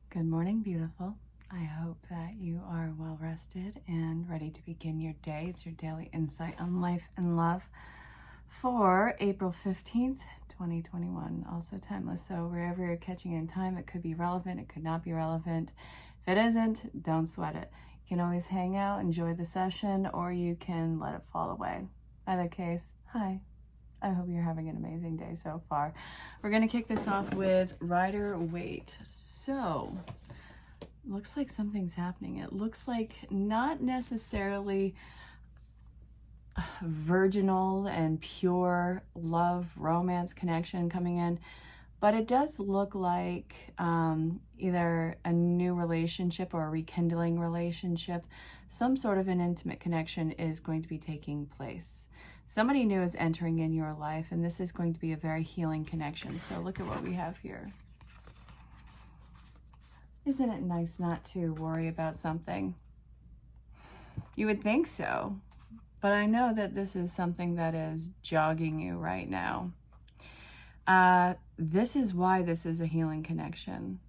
Good morning, beautiful. I hope that you are well rested and ready to begin your day. It's your daily insight on life and love for April 15th, 2021. Also timeless. So wherever you're catching in time, it could be relevant, it could not be relevant. If it isn't, don't sweat it. You can always hang out, enjoy the session, or you can let it fall away. Either case, hi. I hope you're having an amazing day so far. We're going to kick this off with Rider-Waite. So, looks like something's happening. It looks like not necessarily virginal and pure love, romance connection coming in, but it does look like either a new relationship or a rekindling relationship. Some sort of an intimate connection is going to be taking place. Somebody new is entering in your life, and this is going to be a very healing connection. So look at what we have here. Isn't it nice not to worry about something? You would think so, but I know that this is something that is jogging you right now. This is why this is a healing connection.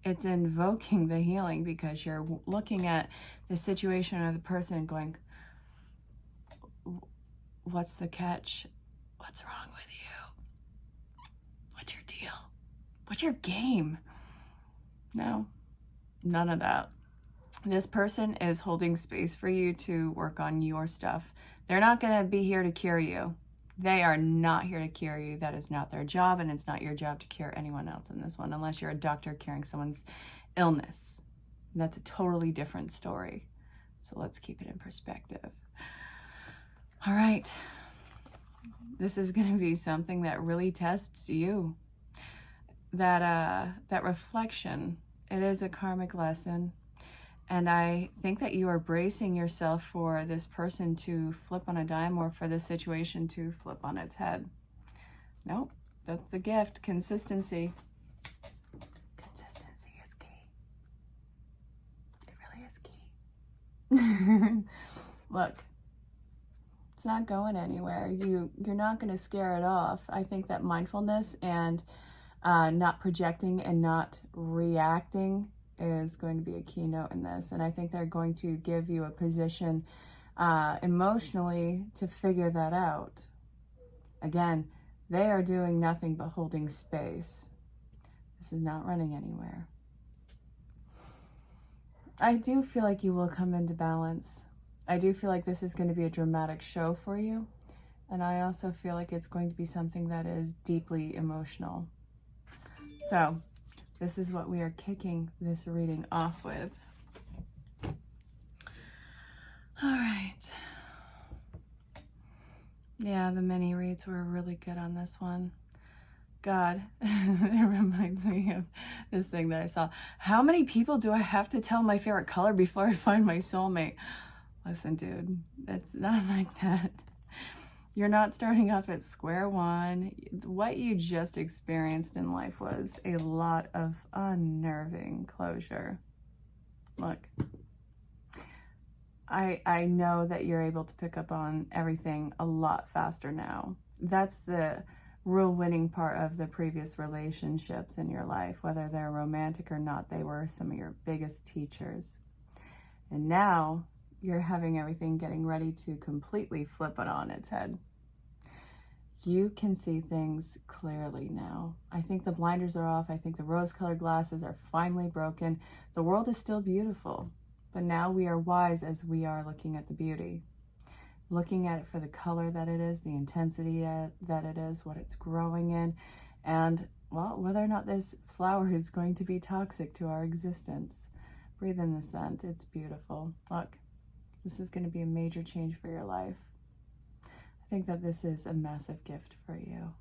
It's invoking the healing because you're looking at the situation or the person and going, what's the catch? What's wrong with you? What's your deal? What's your game? No, none of that. This person is holding space for you to work on your stuff. They're not going to be here to cure you. They are not here to cure you. That is not their job, and it's not your job to cure anyone else in this one, unless you're a doctor curing someone's illness. And that's a totally different story. So let's keep it in perspective. All right. This is going to be something that really tests you. That reflection, it is a karmic lesson. And I think that you are bracing yourself for this person to flip on a dime or for this situation to flip on its head. Nope, that's the gift. Consistency. Consistency is key. It really is key. Look, it's not going anywhere. You're not going to scare it off. I think that mindfulness and not projecting and not reacting is going to be a keynote in this. And I think they're going to give you a position emotionally to figure that out. Again, they are doing nothing but holding space. This is not running anywhere. I do feel like you will come into balance. I do feel like this is going to be a dramatic show for you. And I also feel like it's going to be something that is deeply emotional. So, this is what we are kicking this reading off with. All right. Yeah, the mini reads were really good on this one. God, it reminds me of this thing that I saw. How many people do I have to tell my favorite color before I find my soulmate? Listen, dude, it's not like that. You're not starting off at square one. What you just experienced in life was a lot of unnerving closure. Look, I know that you're able to pick up on everything a lot faster now. That's the real winning part of the previous relationships in your life, whether they're romantic or not. They were some of your biggest teachers. And now you're having everything getting ready to completely flip it on its head. You can see things clearly now. I think the blinders are off. I think the rose-colored glasses are finally broken. The world is still beautiful, but now we are wise as we are looking at the beauty. Looking at it for the color that it is, the intensity that it is, what it's growing in, and, well, whether or not this flower is going to be toxic to our existence. Breathe in the scent. It's beautiful. Look. This is going to be a major change for your life. I think that this is a massive gift for you.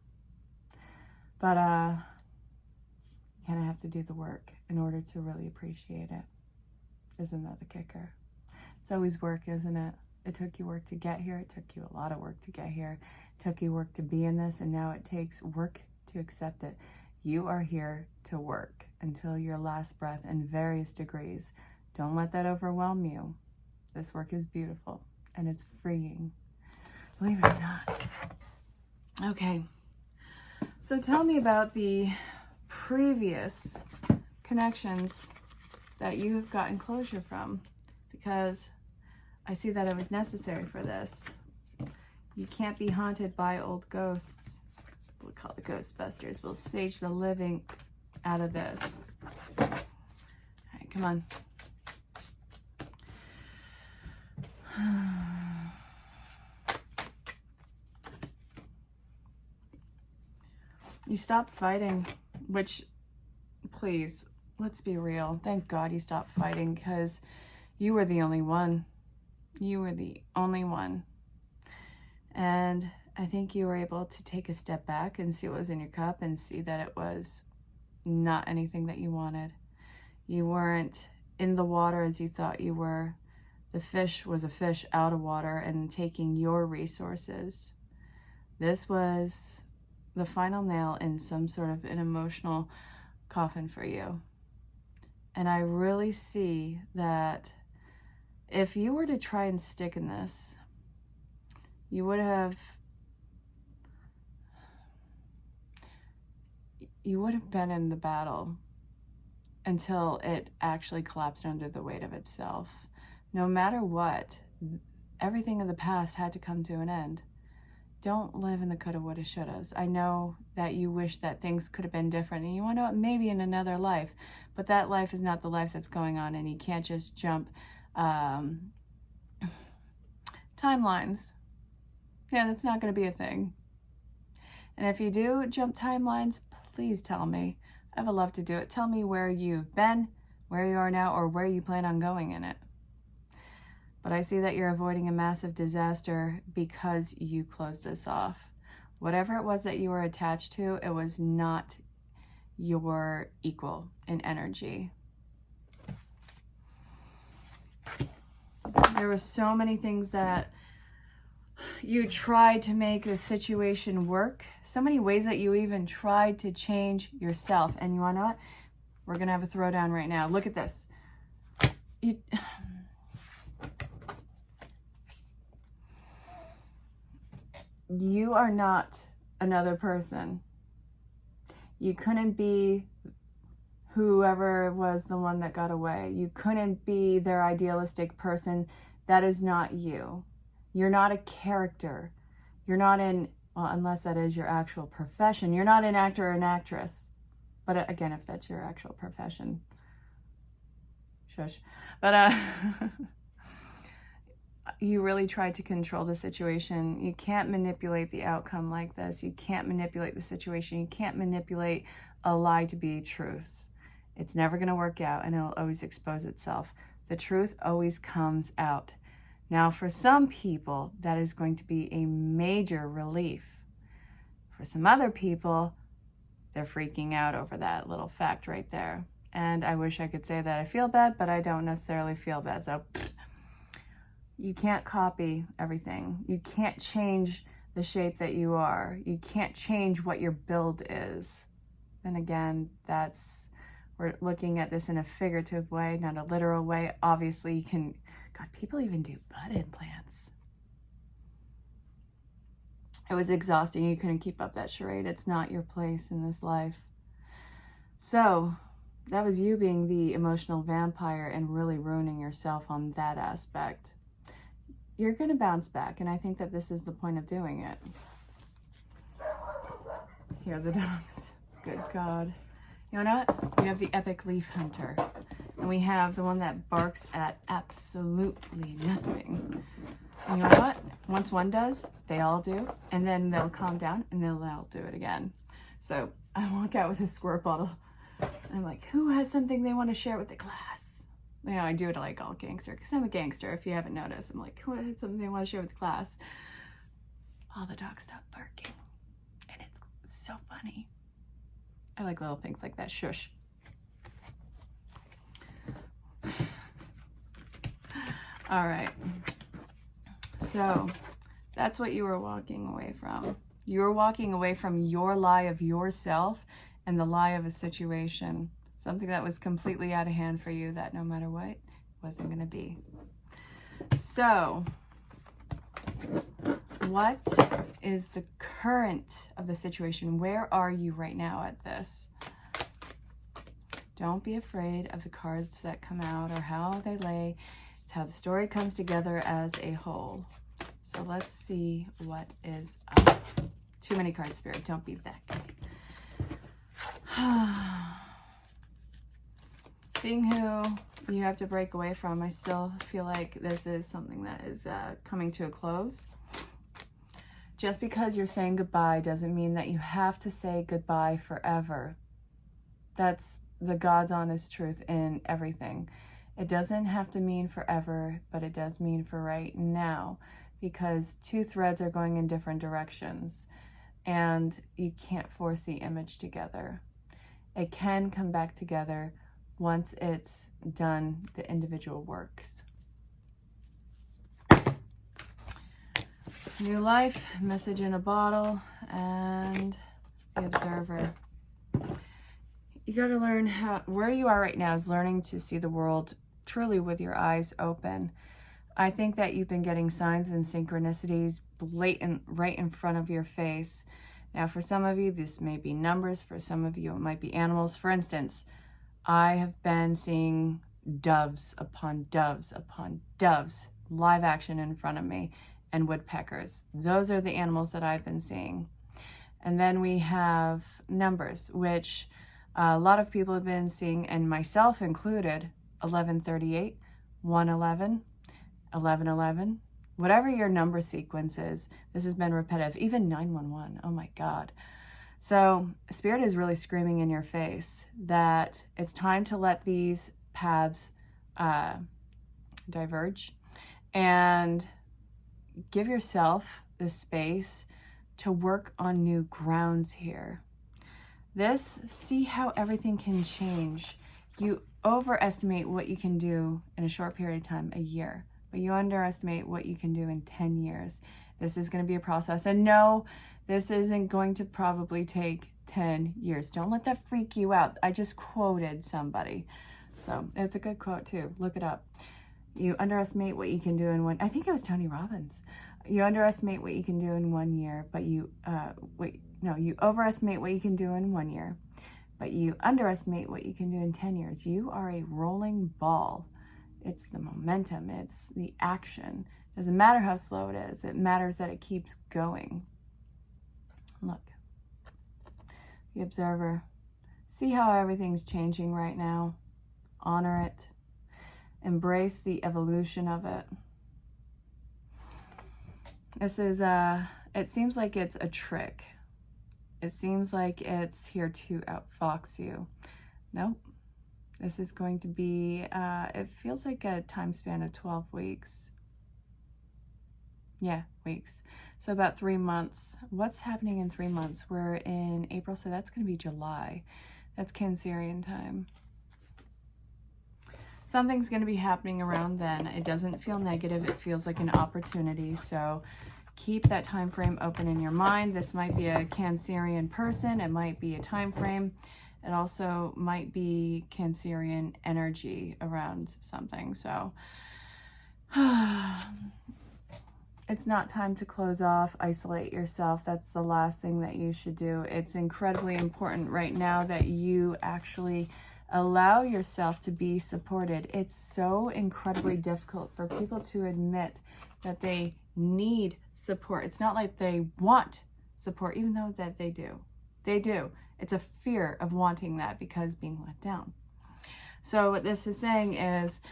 But you kind of have to do the work in order to really appreciate it. Isn't that the kicker? It's always work, isn't it? It took you work to get here. It took you a lot of work to get here. It took you work to be in this, and now it takes work to accept it. You are here to work until your last breath in various degrees. Don't let that overwhelm you. This work is beautiful, and it's freeing. Believe it or not. Okay. So tell me about the previous connections that you have gotten closure from, because I see that it was necessary for this. You can't be haunted by old ghosts. We'll call the Ghostbusters. We'll sage the living out of this. All right, come on. You stopped fighting, which, please, let's be real. Thank God you stopped fighting, because you were the only one. You were the only one. And I think you were able to take a step back and see what was in your cup and see that it was not anything that you wanted. You weren't in the water as you thought you were. The fish was a fish out of water and taking your resources. This was the final nail in some sort of an emotional coffin for you. And I really see that if you were to try and stick in this, you would have been in the battle until it actually collapsed under the weight of itself. No matter what, everything in the past had to come to an end. Don't live in the coulda, woulda, shouldas. I know that you wish that things could have been different, and you want to maybe in another life, but that life is not the life that's going on, and you can't just jump timelines. Yeah, that's not going to be a thing. And if you do jump timelines, please tell me. I would love to do it. Tell me where you've been, where you are now, or where you plan on going in it. But I see that you're avoiding a massive disaster because you closed this off. Whatever it was that you were attached to, it was not your equal in energy. There were so many things that you tried to make the situation work. So many ways that you even tried to change yourself. And you want to know what? We're going to have a throwdown right now. Look at this. You are not another person. You couldn't be whoever was the one that got away. You couldn't be their idealistic person. That is not you. You're not a character. You're not in, well, unless that is your actual profession. You're not an actor or an actress. But again, if that's your actual profession, shush. But you really tried to control the situation. You can't manipulate the outcome like this. You can't manipulate the situation. You can't manipulate a lie to be truth. It's never going to work out, and it'll always expose itself. The truth always comes out. Now, for some people, that is going to be a major relief. For some other people, they're freaking out over that little fact right there. And I wish I could say that I feel bad, but I don't necessarily feel bad. So you can't copy everything. You can't change the shape that you are. You can't change what your build is. And again, we're looking at this in a figurative way, not a literal way. Obviously, you can, God, people even do butt implants. It was exhausting. You couldn't keep up that charade. It's not your place in this life. So that was you being the emotional vampire and really ruining yourself on that aspect. You're going to bounce back, and I think that this is the point of doing it. Here are the dogs. Good God. You know what? We have the epic leaf hunter, and we have the one that barks at absolutely nothing. And you know what? Once one does, they all do, and then they'll calm down, and they'll all do it again. So I walk out with a squirt bottle, and I'm like, who has something they want to share with the class? You know, I do it like all gangster, because I'm a gangster, if you haven't noticed. I'm like, who has something they want to share with the class? All the dogs stop barking, and it's so funny. I like little things like that. Shush. All right. So that's what you were walking away from. You were walking away from your lie of yourself and the lie of a situation. Something that was completely out of hand for you, that no matter what, wasn't going to be. So what is the current of the situation? Where are you right now at this? Don't be afraid of the cards that come out or how they lay. It's how the story comes together as a whole. So let's see what is up. Too many cards, Spirit. Don't be that guy. Seeing who you have to break away from, I still feel like this is something that is coming to a close. Just because you're saying goodbye doesn't mean that you have to say goodbye forever. That's the God's honest truth in everything. It doesn't have to mean forever, but it does mean for right now, because two threads are going in different directions and you can't force the image together. It can come back together once it's done the individual works. New life, message in a bottle, and the observer. You got to learn where you are right now is learning to see the world truly with your eyes open. I think that you've been getting signs and synchronicities blatant right in front of your face. Now, for some of you, this may be numbers. For some of you, it might be animals. For instance, I have been seeing doves upon doves upon doves, live action in front of me, and woodpeckers. Those are the animals that I've been seeing. And then we have numbers, which a lot of people have been seeing, and myself included, 1138, 111, 1111, whatever your number sequence is. This has been repetitive, even 911. Oh my God. So Spirit is really screaming in your face that it's time to let these paths diverge and give yourself the space to work on new grounds here. See how everything can change. You overestimate what you can do in a short period of time, a year, but you underestimate what you can do in 10 years. This is going to be a process. And no, this isn't going to probably take 10 years. Don't let that freak you out. I just quoted somebody. So it's a good quote too. Look it up. You underestimate what you can do in I think it was Tony Robbins. You underestimate what you can do in 1 year, but you overestimate what you can do in 1 year, but you underestimate what you can do in 10 years. You are a rolling ball. It's the momentum. It's the action. Doesn't matter how slow it is. It matters that it keeps going. Look, the observer. See how everything's changing right now. Honor it. Embrace the evolution of it. This is it seems like it's a trick. It seems like it's here to outfox you. Nope. This is going to be, it feels like a time span of 12 weeks. Yeah, weeks. So about 3 months. What's happening in 3 months? We're in April, so that's going to be July. That's Cancerian time. Something's going to be happening around then. It doesn't feel negative. It feels like an opportunity. So keep that time frame open in your mind. This might be a Cancerian person. It might be a time frame. It also might be Cancerian energy around something. So it's not time to close off, isolate yourself. That's the last thing that you should do. It's incredibly important right now that you actually allow yourself to be supported. It's so incredibly difficult for people to admit that they need support. It's not like they want support, even though that they do. They do. It's a fear of wanting that because being let down. So what this is saying is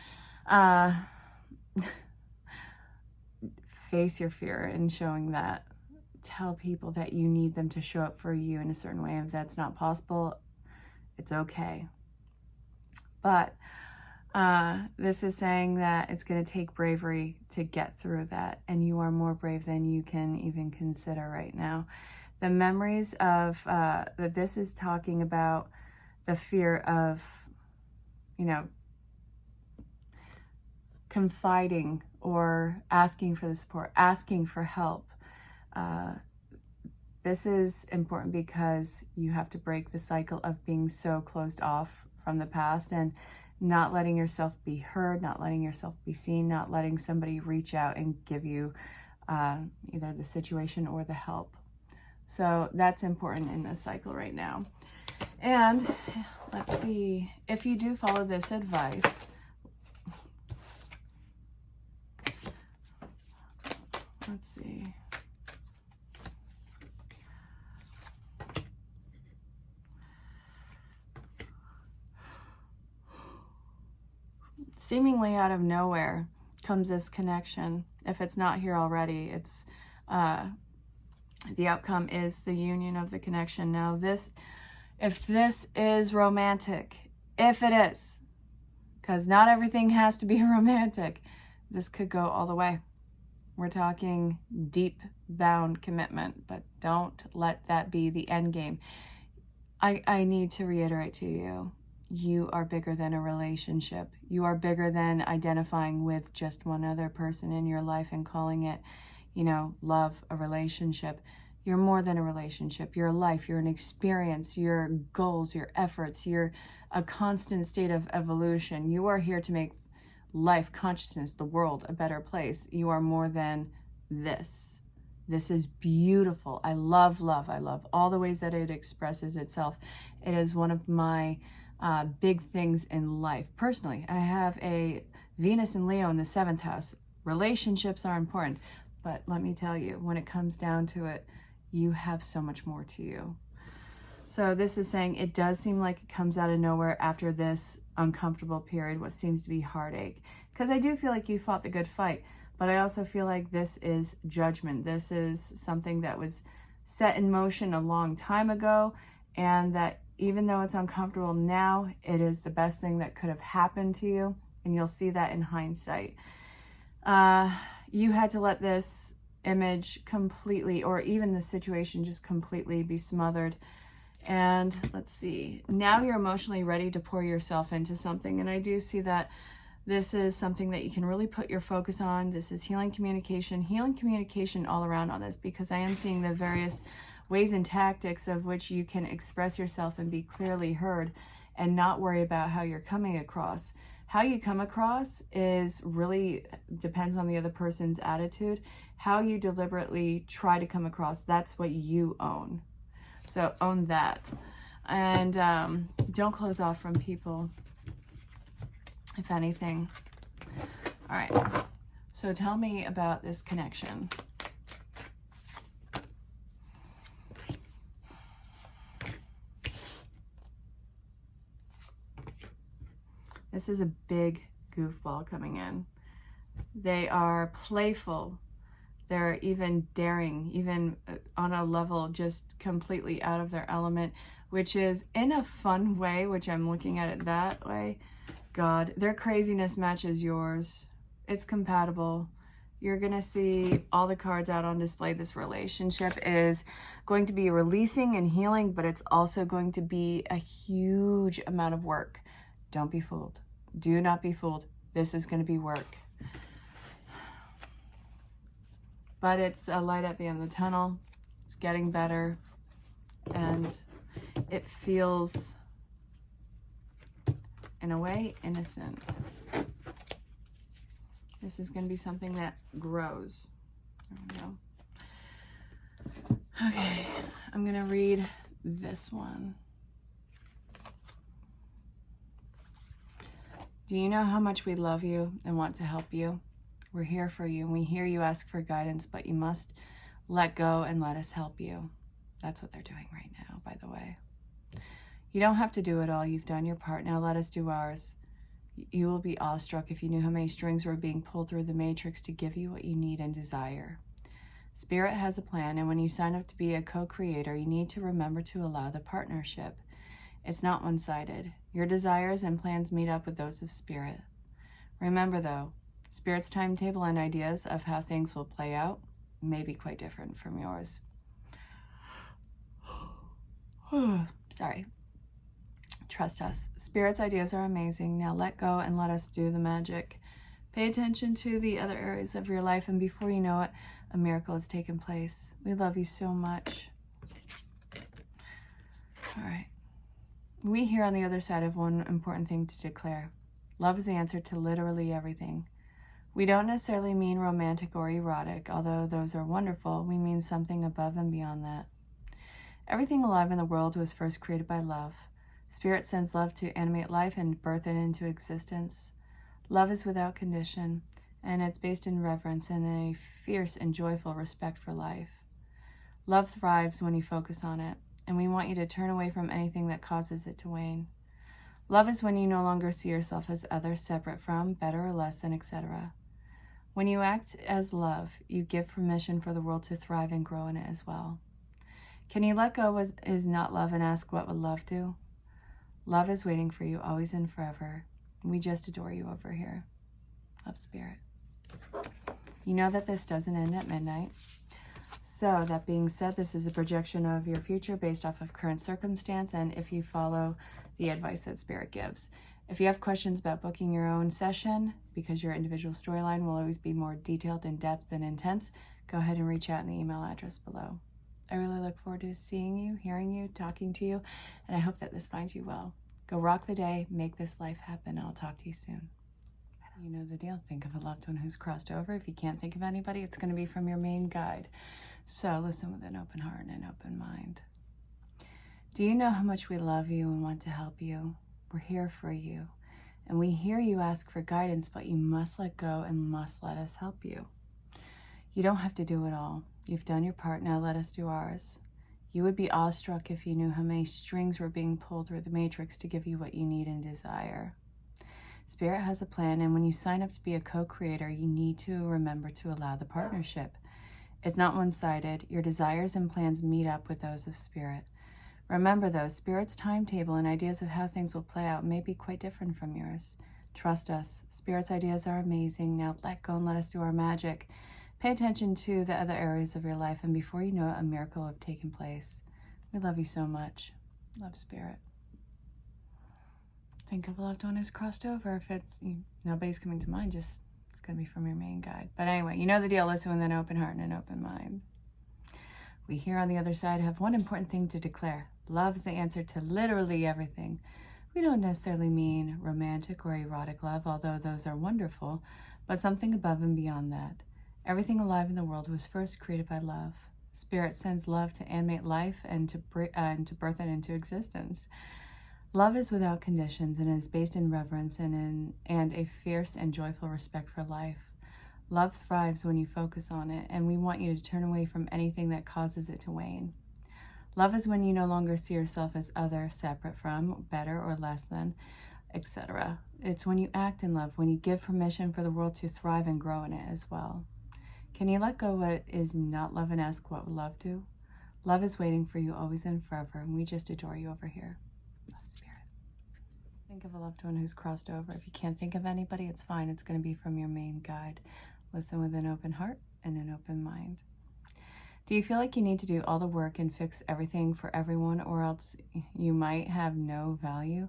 face your fear and showing that. Tell people that you need them to show up for you in a certain way. If that's not possible, it's okay. But this is saying that it's going to take bravery to get through that. And you are more brave than you can even consider right now. The memories of, that this is talking about the fear of, confiding or asking for the support, asking for help. This is important because you have to break the cycle of being so closed off from the past and not letting yourself be heard, not letting yourself be seen, not letting somebody reach out and give you either the situation or the help. So that's important in this cycle right now. And let's see, if you do follow this advice, let's see. Seemingly out of nowhere comes this connection. If it's not here already, it's the outcome is the union of the connection. Now if this is romantic, if it is, because not everything has to be romantic, this could go all the way. We're talking deep bound commitment, but don't let that be the end game. I need to reiterate to you, you are bigger than a relationship. You are bigger than identifying with just one other person in your life and calling it, love, a relationship. You're more than a relationship. You're a life. You're an experience. Your goals, your efforts. You're a constant state of evolution. You are here to make life, consciousness, the world a better place. You are more than this. This is beautiful. I love love. I love all the ways that it expresses itself. It is one of my big things in life. Personally, I have a Venus and Leo in the 7th house. Relationships are important, but let me tell you, when it comes down to it, you have so much more to you. So this is saying it does seem like it comes out of nowhere after this uncomfortable period, what seems to be heartache. Because I do feel like you fought the good fight, but I also feel like this is judgment. This is something that was set in motion a long time ago, and that even though it's uncomfortable now, it is the best thing that could have happened to you, and you'll see that in hindsight. You had to let this image completely, or even the situation just completely be smothered. And let's see, now you're emotionally ready to pour yourself into something. And I do see that this is something that you can really put your focus on. This is healing communication all around on this, because I am seeing the various ways and tactics of which you can express yourself and be clearly heard and not worry about how you're coming across. How you come across is really depends on the other person's attitude. How you deliberately try to come across, that's what you own. So own that. And don't close off from people, if anything. All right. So tell me about this connection. This is a big goofball coming in. They are playful. They're even daring, even on a level just completely out of their element, which is in a fun way, which I'm looking at it that way. God, their craziness matches yours. It's compatible. You're going to see all the cards out on display. This relationship is going to be releasing and healing, but it's also going to be a huge amount of work. Don't be fooled. Do not be fooled. This is going to be work. But it's a light at the end of the tunnel. It's getting better. And it feels, in a way, innocent. This is going to be something that grows. There we go. Okay, I'm going to read this one. Do you know how much we love you and want to help you? We're here for you, and we hear you ask for guidance, but you must let go and let us help you. That's what they're doing right now, by the way. You don't have to do it all. You've done your part. Now let us do ours. You will be awestruck if you knew how many strings were being pulled through the matrix to give you what you need and desire. Spirit has a plan, and when you sign up to be a co-creator, you need to remember to allow the partnership. It's not one-sided. Your desires and plans meet up with those of Spirit. Remember, though, Spirit's timetable and ideas of how things will play out may be quite different from yours. Sorry. Trust us. Spirit's ideas are amazing. Now let go and let us do the magic. Pay attention to the other areas of your life, and before you know it, a miracle has taken place. We love you so much. All right. We here on the other side have one important thing to declare. Love is the answer to literally everything. We don't necessarily mean romantic or erotic, although those are wonderful. We mean something above and beyond that. Everything alive in the world was first created by love. Spirit sends love to animate life and birth it into existence. Love is without condition, and it's based in reverence and a fierce and joyful respect for life. Love thrives when you focus on it, and we want you to turn away from anything that causes it to wane. Love is when you no longer see yourself as other, separate from, better or less than, etc. When you act as love, you give permission for the world to thrive and grow in it as well. Can you let go what is not love and ask what would love do? Love is waiting for you always and forever. We just adore you over here. Love, Spirit. You know that this doesn't end at midnight. So that being said, this is a projection of your future based off of current circumstance and if you follow the advice that Spirit gives. If you have questions about booking your own session, because your individual storyline will always be more detailed, in depth, and intense, go ahead and reach out in the email address below. I really look forward to seeing you, hearing you, talking to you, and I hope that this finds you well. Go rock the day, make this life happen. I'll talk to you soon. You know the deal. Think of a loved one who's crossed over. If you can't think of anybody, it's going to be from your main guide. So listen with an open heart and an open mind. Do you know how much we love you and want to help you? We're here for you. And we hear you ask for guidance, but you must let go and must let us help you. You don't have to do it all. You've done your part, now let us do ours. You would be awestruck if you knew how many strings were being pulled through the matrix to give you what you need and desire. Spirit has a plan, and when you sign up to be a co-creator, you need to remember to allow the partnership. It's not one-sided. Your desires and plans meet up with those of Spirit. Remember though, Spirit's timetable and ideas of how things will play out may be quite different from yours. Trust us, Spirit's ideas are amazing. Now let go and let us do our magic. Pay attention to the other areas of your life, and before you know it, a miracle will have taken place. We love you so much. Love, Spirit. Think of a loved one who's crossed over. If it's nobody's coming to mind, just it's going to be from your main guide. But anyway, you know the deal. Listen with an open heart and an open mind. We here on the other side have one important thing to declare. Love is the answer to literally everything. We don't necessarily mean romantic or erotic love, although those are wonderful, but something above and beyond that. Everything alive in the world was first created by love. Spirit sends love to animate life and to birth it into existence. Love is without conditions and is based in reverence and a fierce and joyful respect for life. Love thrives when you focus on it, and we want you to turn away from anything that causes it to wane. Love is when you no longer see yourself as other, separate from, better or less than, etc. It's when you act in love, when you give permission for the world to thrive and grow in it as well. Can you let go what is not love and ask what would love do? Love is waiting for you always and forever, and we just adore you over here. Love, Spirit. Think of a loved one who's crossed over. If you can't think of anybody, it's fine. It's going to be from your main guide. Listen with an open heart and an open mind. Do you feel like you need to do all the work and fix everything for everyone, or else you might have no value?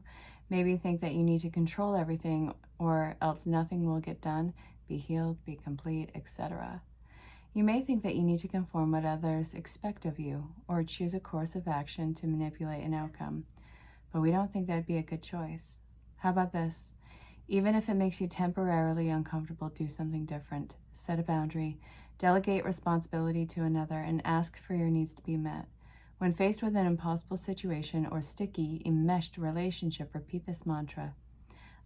Maybe think that you need to control everything, or else nothing will get done, be healed, be complete, etc. You may think that you need to conform what others expect of you, or choose a course of action to manipulate an outcome. But we don't think that'd be a good choice. How about this? Even if it makes you temporarily uncomfortable, do something different. Set a boundary, delegate responsibility to another, and ask for your needs to be met. When faced with an impossible situation or sticky, enmeshed relationship, repeat this mantra.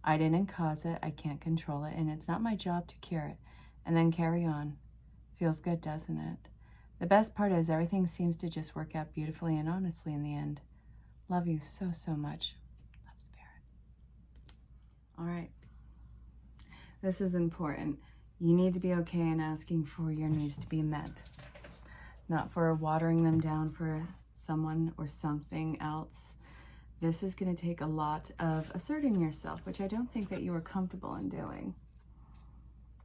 I didn't cause it, I can't control it, and it's not my job to cure it. And then carry on. Feels good, doesn't it? The best part is everything seems to just work out beautifully and honestly in the end. Love you so, so much. Love, Spirit. All right. This is important. You need to be okay in asking for your needs to be met. Not for watering them down for someone or something else. This is going to take a lot of asserting yourself, which I don't think that you are comfortable in doing.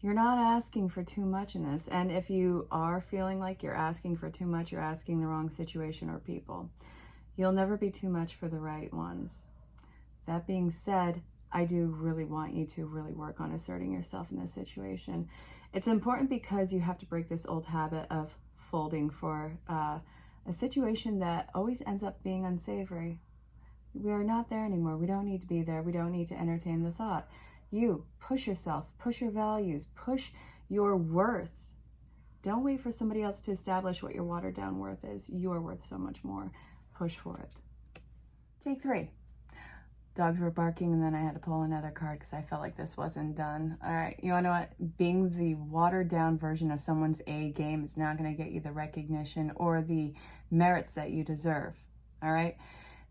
You're not asking for too much in this. And if you are feeling like you're asking for too much, you're asking the wrong situation or people. You'll never be too much for the right ones. That being said, I do really want you to really work on asserting yourself in this situation. It's important because you have to break this old habit of folding for a situation that always ends up being unsavory. We are not there anymore. We don't need to be there. We don't need to entertain the thought. You push yourself, push your values, push your worth. Don't wait for somebody else to establish what your watered down worth is. You are worth so much more. push for it. Take 3. Dogs were barking, and then I had to pull another card because I felt like this wasn't done. All right, you wanna know what? Being the watered down version of someone's A game is not gonna get you the recognition or the merits that you deserve, all right?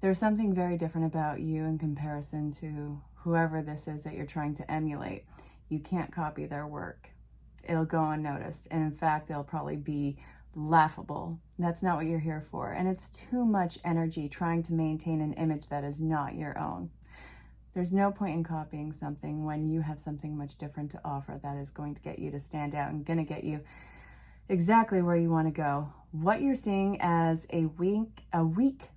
There's something very different about you in comparison to whoever this is that you're trying to emulate. You can't copy their work. It'll go unnoticed, and in fact, it'll probably be laughable. That's not what you're here for, and it's too much energy trying to maintain an image that is not your own. There's no point in copying something when you have something much different to offer that is going to get you to stand out and going to get you exactly where you want to go. What you're seeing as a weak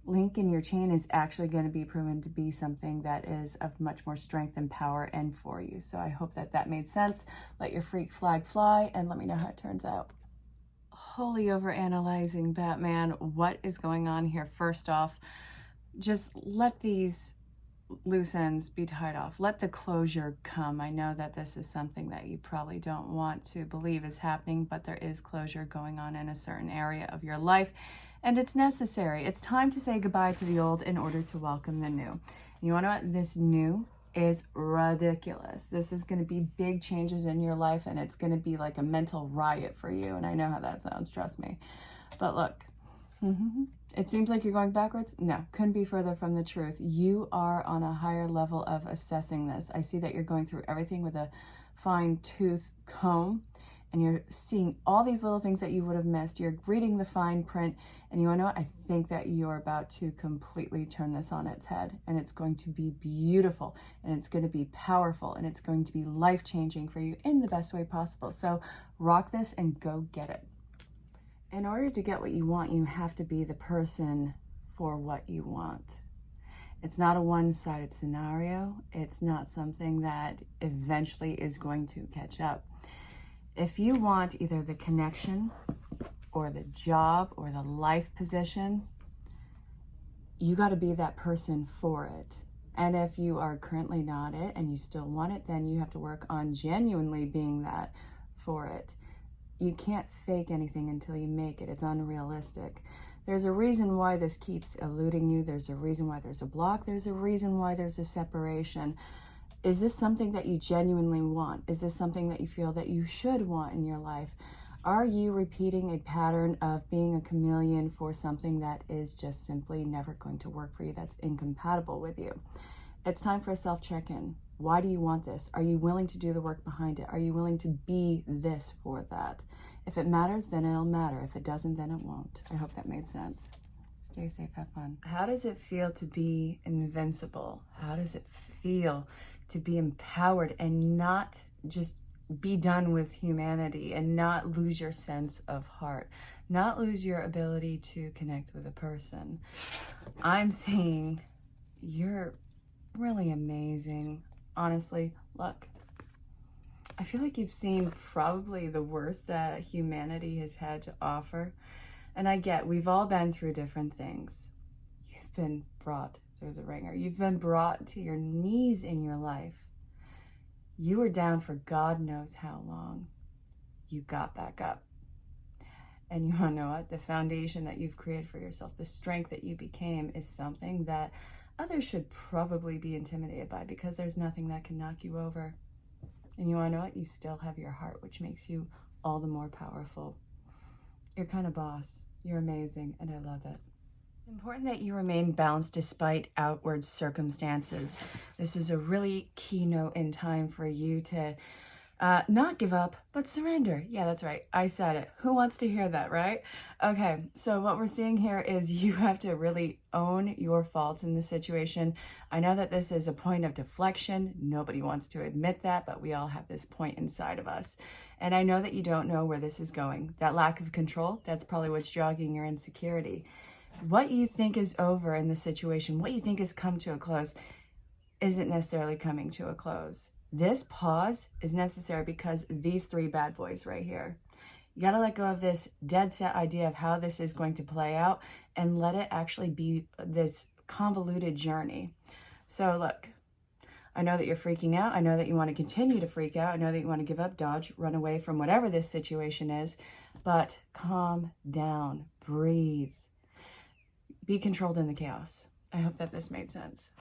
link in your chain is actually going to be proven to be something that is of much more strength and power and for you. So I hope that that made sense. Let your freak flag fly and let me know how it turns out. Wholly overanalyzing, Batman. What is going on here? First off, just let these loose ends be tied off. Let the closure come. I know that this is something that you probably don't want to believe is happening, but there is closure going on in a certain area of your life, and it's necessary. It's time to say goodbye to the old in order to welcome the new. You want to know what? This new is ridiculous. This is going to be big changes in your life, and it's going to be like a mental riot for you, and I know how that sounds, trust me. But look, it seems like you're going backwards. No, couldn't be further from the truth. You are on a higher level of assessing this. I see that you're going through everything with a fine-tooth comb, and you're seeing all these little things that you would have missed. You're reading the fine print, and you want to know what? I think that you're about to completely turn this on its head, and it's going to be beautiful, and it's going to be powerful, and it's going to be life-changing for you in the best way possible. So rock this and go get it. In order to get what you want, you have to be the person for what you want. It's not a one-sided scenario. It's not something that eventually is going to catch up. If you want either the connection or the job or the life position, you got to be that person for it. And if you are currently not it and you still want it, then you have to work on genuinely being that for it. You can't fake anything until you make it. It's unrealistic. There's a reason why this keeps eluding you. There's a reason why there's a block. There's a reason why there's a separation. Is this something that you genuinely want? Is this something that you feel that you should want in your life? Are you repeating a pattern of being a chameleon for something that is just simply never going to work for you, that's incompatible with you? It's time for a self-check-in. Why do you want this? Are you willing to do the work behind it? Are you willing to be this for that? If it matters, then it'll matter. If it doesn't, then it won't. I hope that made sense. Stay safe, have fun. How does it feel to be invincible? How does it feel to be empowered and not just be done with humanity and not lose your sense of heart, not lose your ability to connect with a person? I'm saying you're really amazing. Honestly, look, I feel like you've seen probably the worst that humanity has had to offer. And I get, we've all been through different things. You've been brought through the ringer. You've been brought to your knees in your life. You were down for God knows how long. You got back up. And you want to know what? The foundation that you've created for yourself, the strength that you became, is something that others should probably be intimidated by, because there's nothing that can knock you over. And you want to know what? You still have your heart, which makes you all the more powerful. You're kind of boss. You're amazing, and I love it. It's important that you remain balanced despite outward circumstances. This is a really key note in time for you to not give up, but surrender. Yeah, that's right. I said it. Who wants to hear that, right? Okay, so what we're seeing here is you have to really own your faults in the situation. I know that this is a point of deflection. Nobody wants to admit that, but we all have this point inside of us. And I know that you don't know where this is going. That lack of control, that's probably what's jogging your insecurity. What you think is over in the situation, what you think has come to a close, isn't necessarily coming to a close. This pause is necessary because these 3 bad boys right here. You got to let go of this dead set idea of how this is going to play out and let it actually be this convoluted journey. So look, I know that you're freaking out. I know that you want to continue to freak out. I know that you want to give up, dodge, run away from whatever this situation is, but calm down, breathe. be controlled in the chaos. I hope that this made sense.